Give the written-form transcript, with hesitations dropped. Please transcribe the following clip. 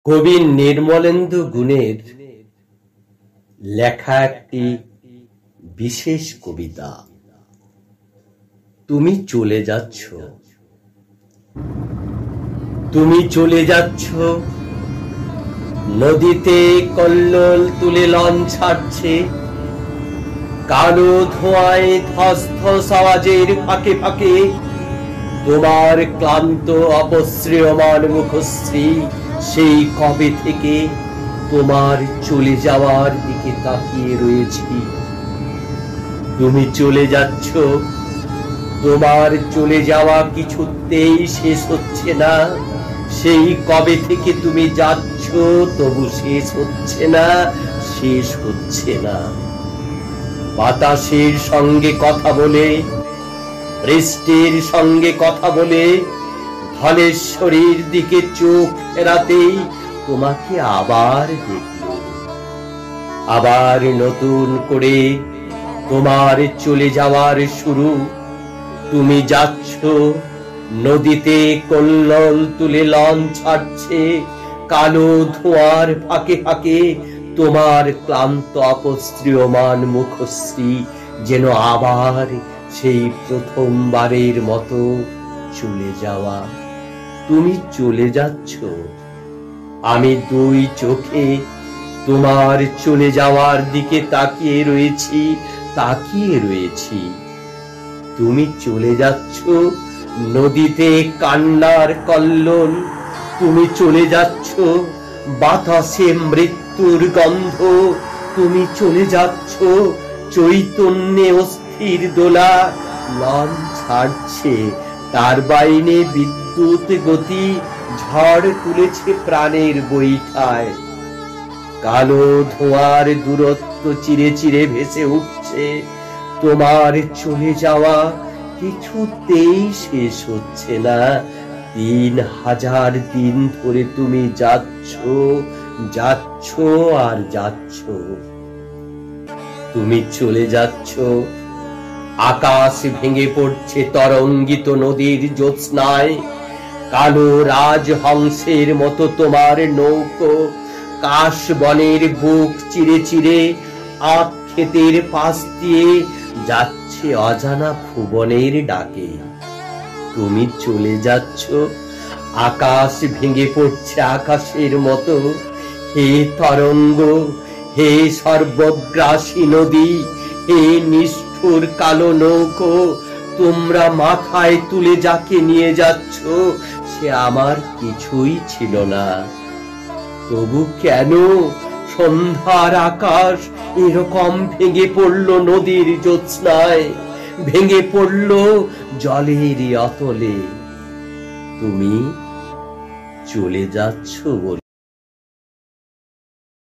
কবি নির্মলেন্দু গুণের লেখা একটি বিশেষ কবিতা। তুমি চলে যাচ্ছ, তুমি চলে যাচ্ছ, নদীতে কল্লোল তুলে লঞ্চ ছাড়ছে, কালো ধোঁয়ায় ধস ধস আওয়াজের ফাঁকে ফাঁকে তোমার ক্লান্ত অপশ্রেয়মান মুখশ্রী সেই কবে থেকে তোমার চলে যাওয়ার দিকে তাকিয়ে রয়েছি। তুমি চলে যাচ্ছ, তোমার চলে যাওয়া কিছুতেই শেষ হচ্ছে না। সেই কবে থেকে তুমি যাচ্ছ, তবু শেষ হচ্ছে না, শেষ হচ্ছে না। বাতাসের সঙ্গে কথা বলে, বৃষ্টির সঙ্গে কথা বলে, ধলেশ্বরীর দিকে চোখ ফেরাতেই তোমাকে আবার দেখল। আবার নতুন করে তোমার চলে যাওয়ার শুরু। তুমি যাচ্ছ, নদীতে কল্লোল তুলে লঞ্চ ছাড়ছে, কালো ধোঁয়ার ফাঁকে ফাঁকে তোমার ক্লান্ত অপশ্রিয়মান মুখশ্রী যেন আবার সেই প্রথমবারের মতো চলে যাওয়া। তুমি চলে যাচ্ছ, আমি দুই চোখে তোমার চলে যাওয়ার দিকে তাকিয়ে রয়েছি, তাকিয়ে রয়েছি। তুমি চলে যাচ্ছ, নদীতে কান্নার কল্লোল। তুমি চলে যাচ্ছ, বাতাসে মৃত্যুর গন্ধ। তুমি চলে যাচ্ছ, চৈতন্যে অস্থির দোলা। লঞ্চ ছাড়ছে, টারবাইনে বিদ্যুৎ গতি, ঝড় তুলেছে প্রাণের বৈঠায়। কালো ধোঁয়ার দূরত্ব চিরে চিরে ভেসে উঠছে। তোমার চলে যাওয়া কিছুতেই শেষ হচ্ছে না। 3000 দিন ধরে তুমি যাচ্ছ, যাচ্ছ আর যাচ্ছ। তুমি চলে যাচ্ছ, আকাশ ভেঙে পড়ছে তরঙ্গিত নদীর জ্যোৎস্নায়। কালো রাজহংসের মতো তোমার নৌকো কাশবনের বুক চিরে চিরে আখ ক্ষেতের পাশ দিয়ে যাচ্ছে অজানা ভুবনের ডাকে। তুমি চলে যাচ্ছ, আকাশ ভেঙে পড়ছে আকাশের মতো। হে তরঙ্গ, হে সর্বগ্রাসী নদী, হে নিষ্ঠুর কালো নৌকো, তোমরা মাথায় তুলে যাকে নিয়ে যাচ্ছ সে আমার কিছুই ছিল না। তবু কেন সন্ধ্যার আকাশ এরকম ভেঙে পড়ল নদীর জ্যোৎস্নায়, ভেঙে পড়ল জলের অতলে? তুমি চলে যাচ্ছ বলে